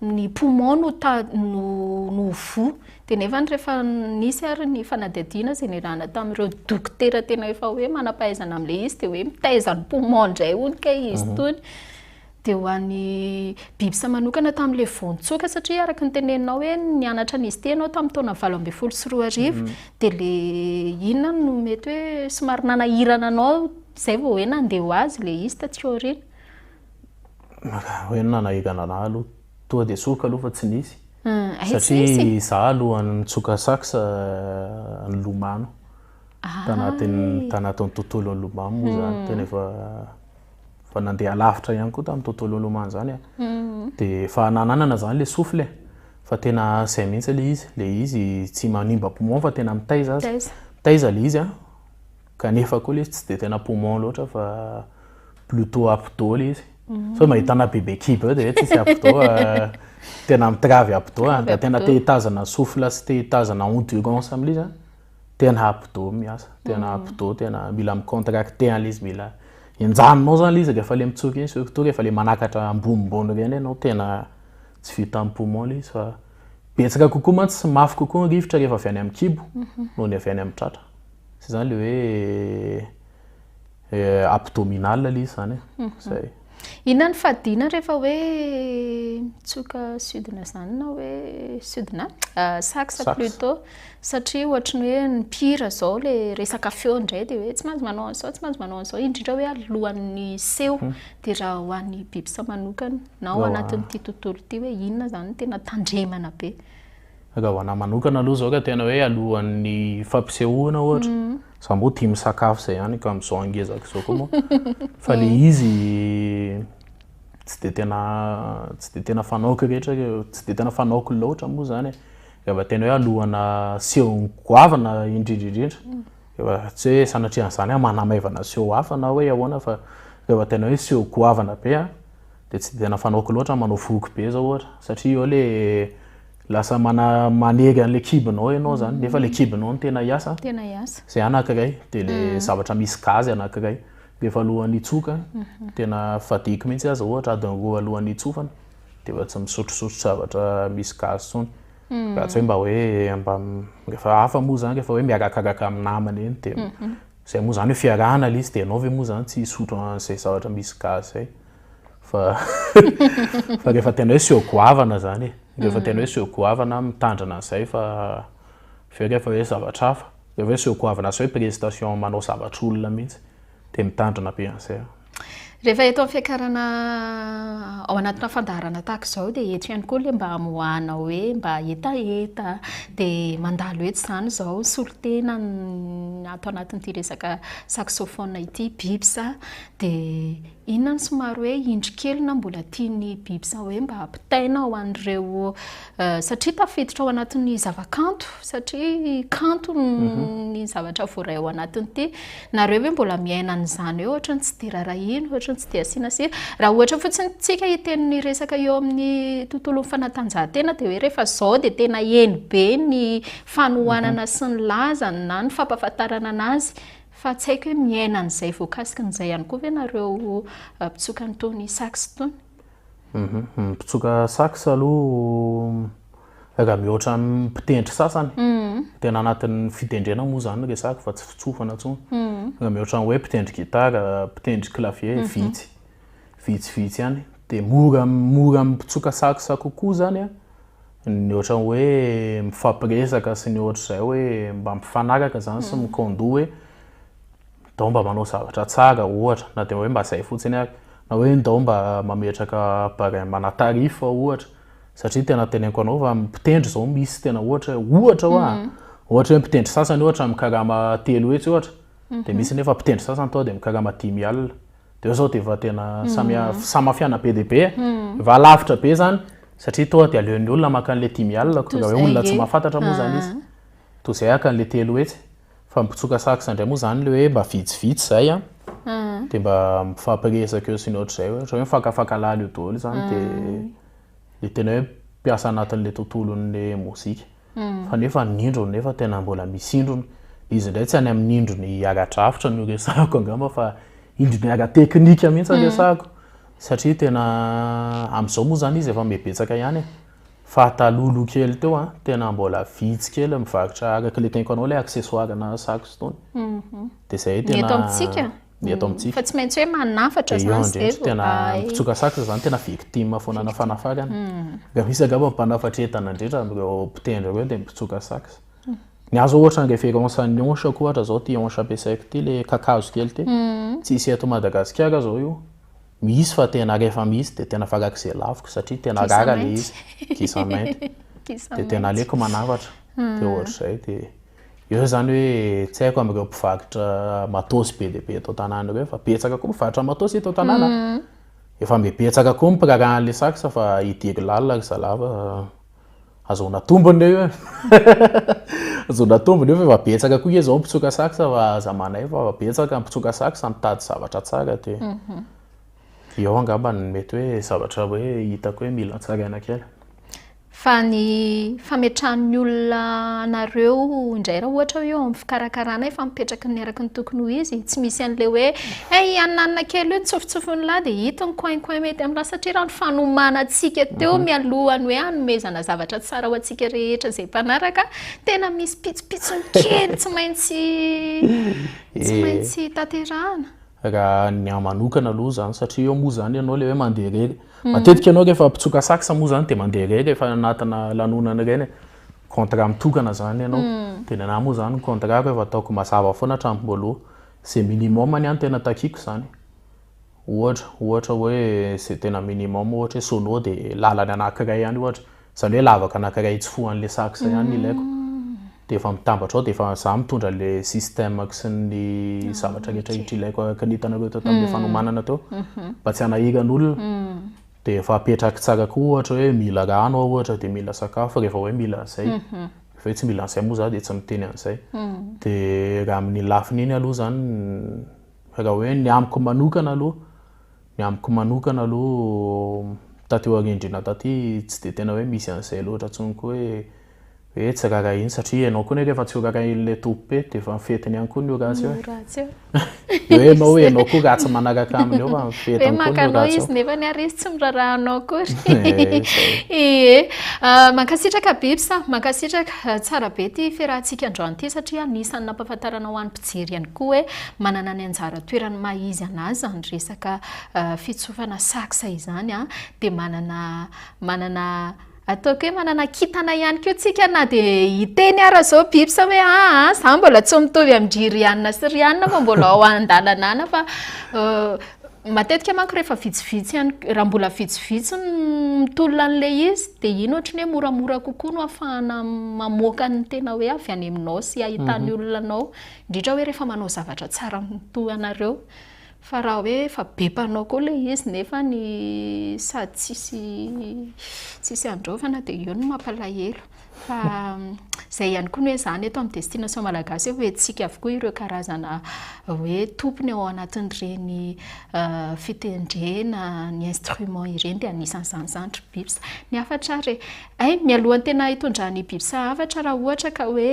ny poumon no vo dia nefa rehefa nisy ary ny fanadihadiana izay nirahana tamin'ireo dokotera tena efa hoe manam-pahaizana amin'ilay izy dia hoe mitaiza ny poumon indray onika izy tony dia ho an'ny biby sa manokana tamin'ilay vontsoka satria araka ny teneninao hoe nianatra an'izy ty ianao tamin'ny taona 24 dia le inona no mety hoe somary nanahirana anao izay vao hoe nandeha ho azy ilay izy tatsika aoriana
hoe nanahirana anahy aloha toa dia soka aloha fa tsy nisy satria izaho alohan'ny mitsoka saksa ny lomano tanatin'ny tontolon'ny lomano moa zany tena fa nandeha lavitra ihany koa tamin'ny tontolon'ny lomano zany dia fa nananana zany le sofle fa tena zay mihitsy le izy tsy manimba poumon fa tena mitaiza mitaiza le izy kanefa koa le izy tsy dia tena poumon loatra fa plutôt abdo le izy so mahitana bebe kiba dia tsisy abdo tena mitravy abdo da tena tehitazana sofla sy tehitazana endurance amin'ilay izy tena abdo miasa tena abdo tena mila micontracté an'ilay izy mila enjanonao zany le izy rehefa le mitsoka iny surtout rehefa le manakatra ambonimbony reny ianao tena tsy vita amin'ny poumon le izy fa betsaka kokoa mantsy sy mafy kokoa ny rivotra rehefa avy any amin'ny kibo noho ny avy any amin'ny tratra sy zany le hoe abdominal le izy zany zay
inona ny fadina rehefa hoe mitsoka sudina zany na hoe sudina saksa plutôt satria ohatrany hoe ny pira zao le resaka feo indray dia hoe tsy maintsy manao an'izao tsy maintsy manao an'izao indrindra hoe alohan'ny seho dia raha ho an'ny biby sa manokana na ao anatin'ity tontolo ity hoe inona zany tena tandremana be
raha ho anahy manokana aloha zao ka tena hoe alohan'ny fampisehoana ohatra za mbo tia misakafo zay ihany ka amin'izao angezako izao koa moa fa le izy tsy dia tena fanaoko rehetra tsy dia tena fanaoko loatra moa zany rehefa tena hoe alohana seho goavana indrindrindrindra rehefa tsy hoe sanatrian'izany manamaivana seho hafa na hoe ahoana fa rehefa tena hoe seho goavana be dia tsy tena fanaoko loatra manao voky be zao ohatra satria eo le lasa manery an'ilay kibinao ianao zany nefa le kibinao ny tena hiasa zay anankiray dia le zavatra misy gazy anankiray rehefa alohan'ny hitsoka tena fadiko mihitsy aza ohatra adiny roa alohan'ny hitsofana dia efa tsy misotrosotro zavatra misy gazy tsony raha tsy hoe mba hoe rehefa hafa moa zany rehefa hoe miarakaraka amin'ny namana eny dia zay moa zany hoe fiarahana le izy dia ianao ve moa zany tsy hisotro an'izay zavatra misy gazy zay fa rehefa tena hoe seho goavana zany rehefa tena hoe seho goavana mitandrina an'izay fa rehefa hoe zavatra hafa rehefa hoe seho goavana zao hoe prestation manao zavatra olona mihitsy dia mitandrina be an'izay
rehefa eto amin'ny fiakarana ao anatina fandaharana tahaka izao dia eto ihany koa le mba hamoahana hoe mba etaeta dia mandalo eto izany izao solotena atao anatin'ity resaka saxophone ity bibsa dia inona ny somary hoe indrikely na mbola tiany bibsa hoe mba hampitaina ao an'ireo satria tafiditra ao anatin'ny zavakanto satria kanto ny zavatra voaray ao anatin'ity nareo hoe mbola miaina an'izany eo ohatrany tsy dia rarahina ohatrany tsy dia asiana sira raha ohatra fotsiny tsika hiten'ny resaka eo amin'ny tontolon'ny fanatanjahantena dia hoe rehefa zao dia tena eny be ny fanohanana sy ny lazany na ny fampahafantarana anazy fa tsy haiko hoe miaina an'izay voakasika n'izay ihany koa ve nareo mpitsoka nytony sax tony
mpitsoka sax aloha raha mihoatra mpitendry sasany tena anatin'ny fitendrena moa zany resaka fa tsy fitsofana tsony raha mihoatra hoe mpitendry gitara mpitendry clavier vitsivitsy ihany dia mora mpitsoka sax kokoa zany ny ohatra hoe mifampiresaka sy ny ohatra izay hoe mba mifanaraka zany sy mikondo hoe ndao mba manao zavatra tsara ohatra na dia hoe mba zay fotsiny ary na hoe ndao mba mametraka manatarifa ohatra satria tena teneniko anao fa mpitendry zao misy tena ohatra hoe mpitendry sasany ohatra mikarama 3 hetsy ohatra dia misy nefa mpitendry sasany toa dia mikarama 10 alina dia zao dia efa tena samafiana be dia be efa lavitra be zany satria toa dia aleon'ny olona maka an'ilay 10 alina raha hoe olona tsy mahafantatra moa zany izy toa izay aka an'ilay 3 hetsy fa mpitsoka sax indray moa zany le hoe mba vitsivitsy zay dia mba mifampiresaka eo sy ny ohatr'izay ohatra hoe mifankafakalaly io daholo zany dia le tena hoe mpiasa anatin'le tontolon'le mozika fa nefa nindrony nefa tena mbola misy indrony izy indray tsy any amin'ny indrony ara-drafitra no resahako angamba fa indrony ara-teknika mihitsy resahako satria tena amin'izao moa zany izy efa mebetsaka ihany fa talolo kely teo tena mbola vitsy kely mivarotra araka le tenko anao le accessoire na sax tony dia zay tena
eto amintsika
eto amintsika
fa tsy maintsy hoe manafatra zany
tena mitsoka sax zany tena victime fonana fanafarana raha misy angamba mpanafatra entana indrindra amin'ireo mpitendry ireo dia mitsoka sax ny azo ohatra ny référence ny hanche koa ohatra zao ty hanche ampiasaiko ty le kakazo kely ty tsisy eto Madagasikara zao io misy fa tena rehefa misy dia tena farak'izay laviko satria tena rara le izy kisa mainty dia tena aleko manafatra dia ohatr'izay dia eo zany hoe tsy haiko amin'ireo mpivarotra matosy be dia be eto an-tanàna ireo fa betsaka koa mivarotra matosy eto an-tanàna efa mibetsaka koa mipirarahan'le sax fa hidiry lalina ry zalava azona tombony io azona tombony io fa efa betsaka koa izy zao mpitsoka sax fa aza manay fa betsaka mpitsoka sax mitady zavatra tsara dia eo angamba ny mety hoe zavatra hoe hitako hoe mila tsaraina kely
fa ny fametrahan'ny olona anareo indray raha ohatra hoe eo amin'ny fikarakarana efa mipetraka ny araky ny tokony ho izy tsy misy an'le hoe ananana kely hoe tsofitsofony lahy dia hita ny coin mety amin'la satria raha ny fanomanantsika teo mialohany hoe hanomezana zavatra tsara ho antsika rehetra izay mpanaraka tena misy pitsopitsony kely tsy maintsy tanterahana
raha ny amanokana aloha zany satria eo moa zany ianao le hoe mandeha rery matetika ianao rehefa mpitsoka sax moa zany dia mandeha rery rehefa anatina lanonana ireny contrat mitokana zany ianao dia nanahy moa zany contrat rehefa ataoko mazava foana hatramin'voaloha zay minimum ny any tena takiko zany ohatra hoe zay tena minimum ohatra hoe sono dia lalany anankiray ihany ohatra zany hoe lavaka anankiray tsy fohan'le sax ihany ilaiko dia efa mitambatra ao dia efa za mitondra le système sy ny zavatra rehetra ilaiko araka ny hitanareo tao tamin'le fanomanana teo mba tsy hanahiran'olona dia efa apetraka tsara koa ohatra hoe mila rano ao ohatra dia mila sakafo rehefa hoe mila an'izay rehefa hoe tsy mila an'izay moa za dia tsy miteny an'izay dia raha amin'ny lafiny iny aloha zany raha hoe ny amiko manokana aloha tateo arindrina taty tsy dia tena hoe misy an'izay loatra tsoniko hoe tsy rara iny satria ianao koa rehefa tsy rara in'le tompy dia efa mifetiny ihany koa ny ratsy eo hoe ma hoe ianao koa ratsy manaraka aminy eo fa mifetiny koa ny ratsy
izy nefa ny arisy tsy miraranao koa mankasitraka bibsa mankasitraka tsara be ty fiarahantsika androany ity satria anisan'ny nampahafantarana ho an'ny mpijery ihany koa hoe manana ny anjara toerany mahizy anazy zany resaka fitsofana sax izany dia manana ataoko hoe manana kitana ihany koa tsika na dia hiteny ara zao bibsa hoe za mbola tsy mitovy amin'ny Rihanna sy Rihanna fa mbola ao an-dalanana fa matetika manko rehefa vitsivitsy raha mbola vitsivitsy mitolona an'ilay izy dia iny ohatrany hoe moramora kokoa no ahafahana mamoaka ny tena hoe avy any aminao sy ahitany olona anao indrindra hoe rehefa manao zavatra tsara mitohy anareo fa raha hoe efa be mpanao koa ilay izy nefa ny sady tsisy androvana dia eo no mampalahelo fa zay ihany koa ny hoe zany eto amin'ny destination malagasy hoe tsika avokoa ireo karazana hoe tompony ao anatin'ireny fitendrena ny instrument ireny dia anisan'izany zany bibsa ny hafatra re mialohan'ny tena hitondrany bibsa hafatra raha ohatra ka hoe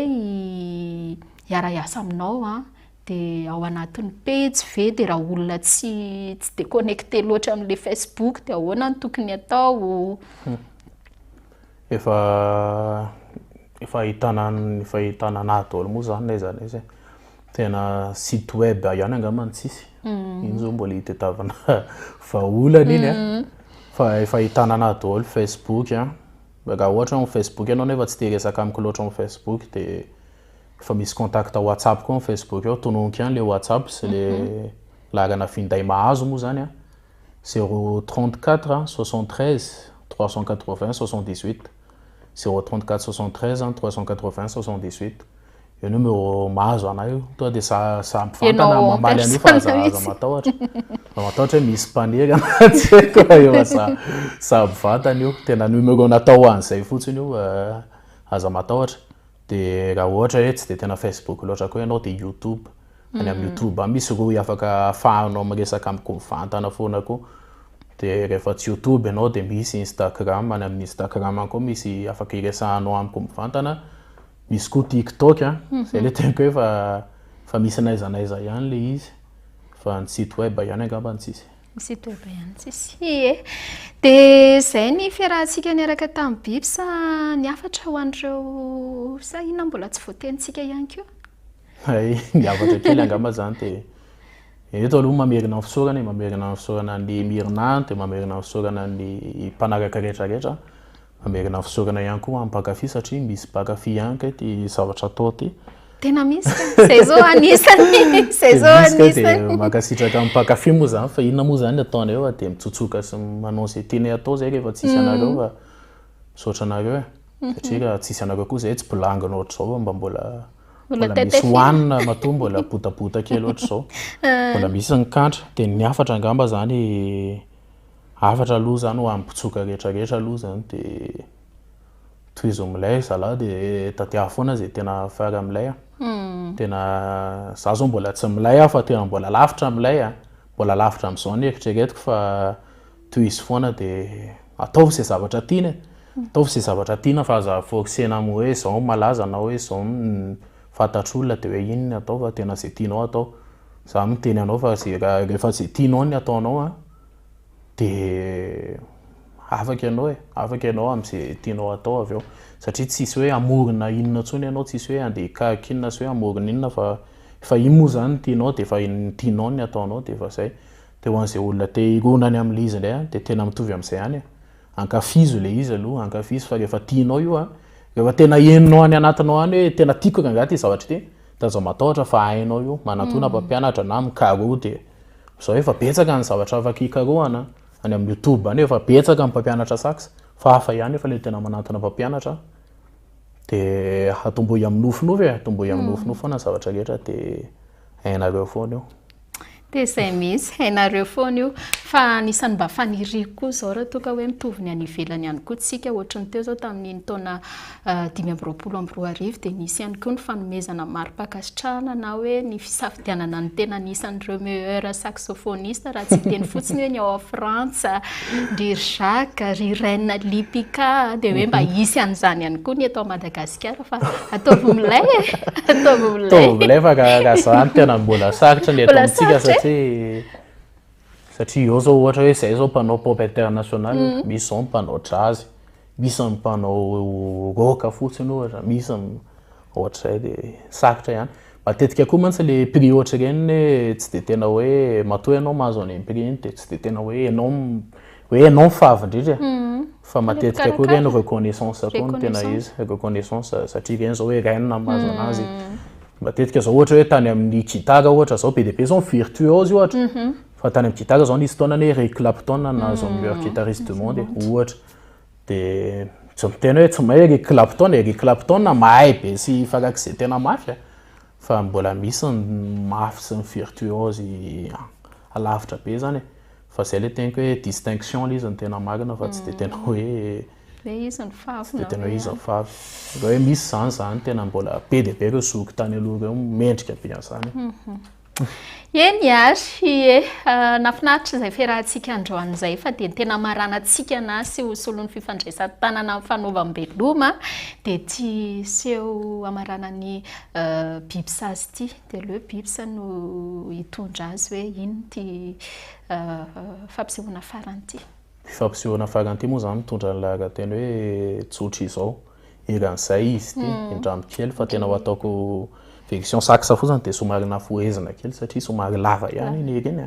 hiara-iasa aminao dia ao anatin'ny page ve dia raha olona tsy déconnecté loatra amin'le Facebook dia ahoana ny tokony atao
efa hitana anahy daholo moa zany na zany izy tena site web ihany angambany tsisy iny zao mbola hitadiavana vaolana iny fa efa hitana anahy daholo Facebook raha ohatra amin'ny Facebook ianao nefa tsy teresaka amiko loatra amin'ny Facebook dia efa misy contact WhatsApp koa amin'ny Facebook ao tononiko ihany le WhatsApp sy le larana finday mahazo moa zany 034 73 380 78 034 73 380 78 io numéro mahazo anay io toa dia sa mpifantana mamaly an'io fa aza matahotra hoe misy mpanery tsy haiko eo sa mivantana io tena numéro natao an'izay fotsiny io aza matahotra dia raha ohatra hoe tsy dia tena Facebook loatra koa ianao dia YouTube any amin'ny youtube misy roy afaka afahanao miresaka amiko mivantana foana koa de rehefa tsy youtube ianao de misy instagram any amin'ny instagram koa misy afaka iresahanao amiko mivantana misy koa tiktok zay le tenko hoe fa misy naizanaiza ihany le izy fa ny site web ihany angamba ny tsisy
site web ihany tsisy de zay ny fiarahantsika niaraka tamin'ny biby sa niafatra ho an'ireo sa inona mbola tsy voatenintsika ihany koa
ay niavatra kely angamba zany de eto aloha mamerina ny fisaorana mamerina ny fisaorana ny mirinanty mamerina ny fisaorana ny mpanaraka rehetrarehetra mamerina ny fisaorana ihany koa ampakafy satria misy pakafy ihany ka ty zavatra atao ty
tena misy zay zao anisany zay zao anisany
makasitraka ampakafy moa zany fa inona moa zany ataonay eo de mitsotsoka sy manao zay tiany atao zay rehefa tsisy anareo fa misaotra anareo satria tsisy anareo koa zay tsy bolangina ohatr'izao mba mbola misy hoanina matoa mbola botabota kely ohatr'izao mbola misy ny kantra de niafatra angamba zany afatra aloha zany ho ampitsoka rehetrarehetra aloha zany de toizo milay zala de tatia foana zay tena fara milay tena za zao mbola tsy milay fa tena mbola lavitra milay mbola lavitra am'izao ny eritreretiko fa toizy foana de ataovy zay zavatra tiana ataovy zay zavatra tiana fa aza forcena amin'ny hoe zao malaza na hoe zao fantatr'olona de hoe iny ny atao fa tena zay tianao atao za miteny anao fa rehefa zay tianao ny ataonao de afaka ianao am'izay tianao atao avy eo satria tsisy hoe amorona inona ntsony ianao tsisy hoe andeha kakinina sy hoe amorona inona fa iny moa zany tianao de fa iny tianao ny ataonao de fa zay de ho an'izay olona te hironany amin'le izy indray de tena mitovy am'izay ihany ankafizo le izy aloha ankafizo fa rehefa tianao io rehefa tena heninao any anatinao any hoe tena tiako rangaty zavatra ty da zao matahotra fa hainao io manatona mpampianatra na mikaro de zao efa betsaka ny zavatra afaka hikarohana any amin'ny youtube any efa betsaka ny mpampianatra sax fa hafa ihany efa le tena manatona mpampianatra de atomboy amin'ny nofinofy atomboy amin'ny nofinofy na zavatra rehetra de hainareo foana io
de zay misy hainareo foana io fa anisan'ny mba faniriako koa zao raha toka hoe mitovy ny any ivelany ihany koa tsika ohatrany teo zao tamin'ny taona 2024 de nisy ihany koa ny fanomezana mari-pakasitrahana na hoe ny fisafidianana ny tena anisan'ireo meilleur saxophoniste raha tsy teny fotsiny hoe ny ao France ry Jacques ry Reine Lipika de hoe mba hisy an'izany ihany koa ny eto Madagasikara fa ataovy milay
fa raha zany tena mbola sarotra ny eto amintsika satria eo zao ohatra hoe zay zao mpanao pop international misy zao mpanao jazz misy mpanao rock fotsiny ohatra misy ohatra zay de sarotra ihany matetika koa mantsy le prix ohatra reny tsy de tena hoe matoa ianao mahazo any prix iny de tsy de tena hoe ianao mifavy indrindra fa matetika koa reny reconnaissance koa no tena izy reconnaissance satria reny zao hoe reine mahazo anazy matetika zao ohatra hoe tany amin'ny gitara ohatra zao be de be zao virtuose ohatra fa tany amin'ny gitara zao nisy taona hoe Eric Clapton nahazo meilleur guitariste du monde ohatra de tsy miteny hoe tsy mahay Eric Clapton mahay be sy farak'izay tena mafy fa mbola misy ny mafy sy ny virtuose alavitra be zany fa zay le tenko hoe distinction izy ny tena marina fa tsy de tena hoe
izy ny fafy
de tena izy ny fafy hoe misy zany tena mbola be de be reo zoky tany aloha reo mendrika be an'izany
eny ary nafinaritra izay fiarahantsika androan'izay fa de tena maranantsika na sy ho solon'ny fifandraisan-tanana amin'ny fanaovam-beloma de ty seho amaranany Bibsas ty de le Bibsa no hitondra azy hoe ino ty fampisehoana farany ty
fampisehoana farany ty moa zany mitondra ny laharan-teny hoe tsotra izao eran'izay izy ty indramo kely fa tena ho ataoko version saxa fotsiny de somary nafoezana kely satria somary lava ihany iny reny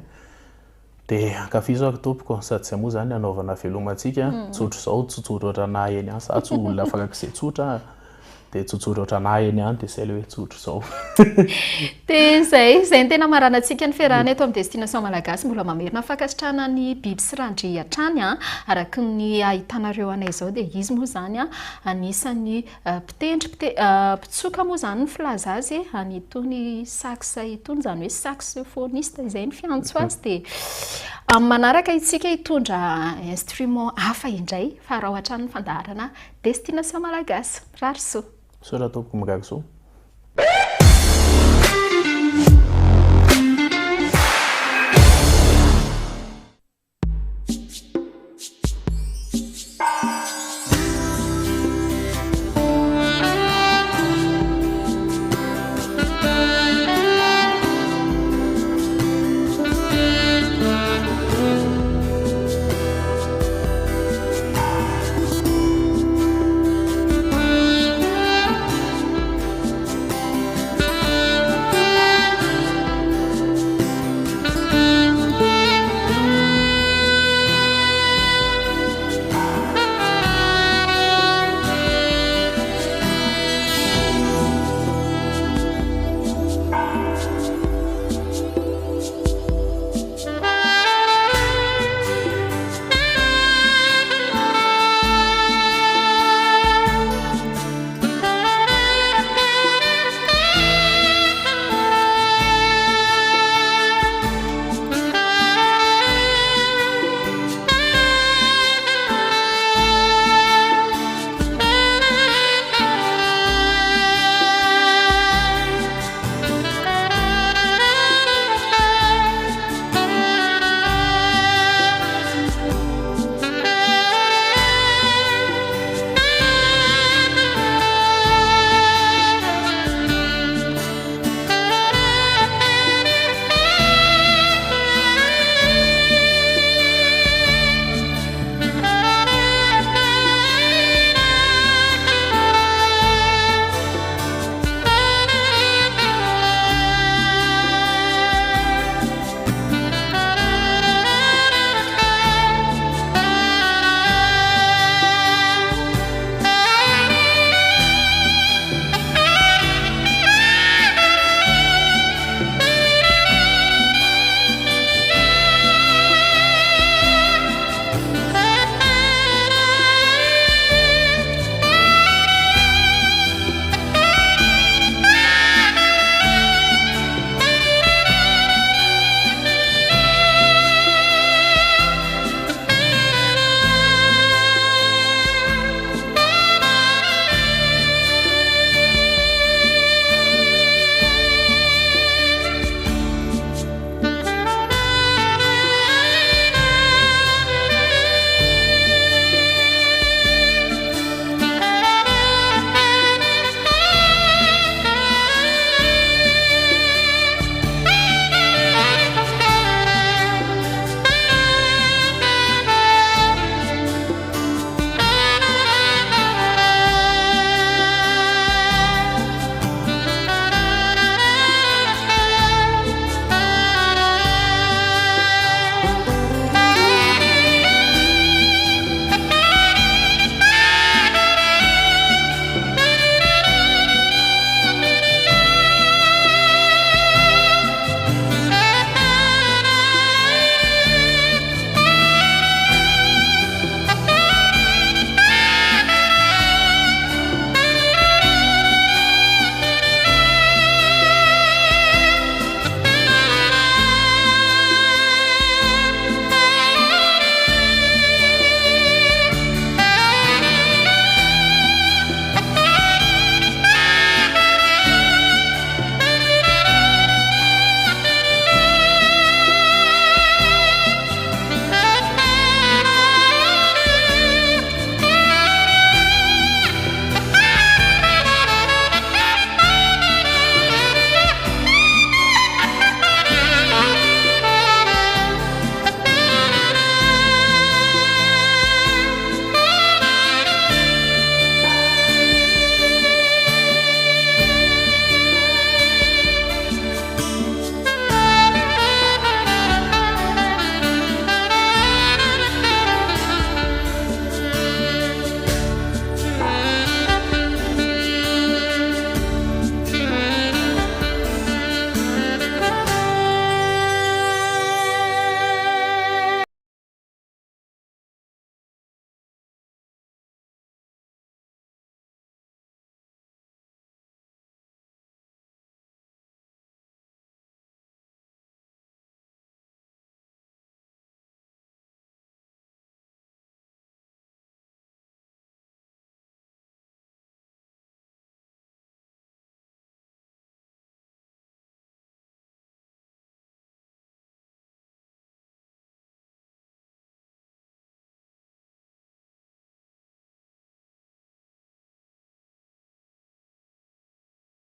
de ankafizo ary tompoko sady zay moa zany anaovana velomantsika tsotra zao tsotsotra ohatranahy eny ihany sa tsy olona farak'izay tsotra de tsotsotra ohatranahy eny ihany de zay le hoe tsotra zao
de zay tena maranantsika ny fiarahana eto amin'ny destination malagasy mbola mamerina fankasitrahana ny biby sy randry hatrany araky ny ahitanareo anay zao de izy moa zany anisany mpitsoka moa zany ny filaza azy an'itony sax itony zany hoe saxophoniste izay ny fiantso azy de amin'ny manaraka itsika hitondra instrument hafa indray fa raha ohatran'ny fandaharana destination malagasy rariso
so raha tompoko mirariso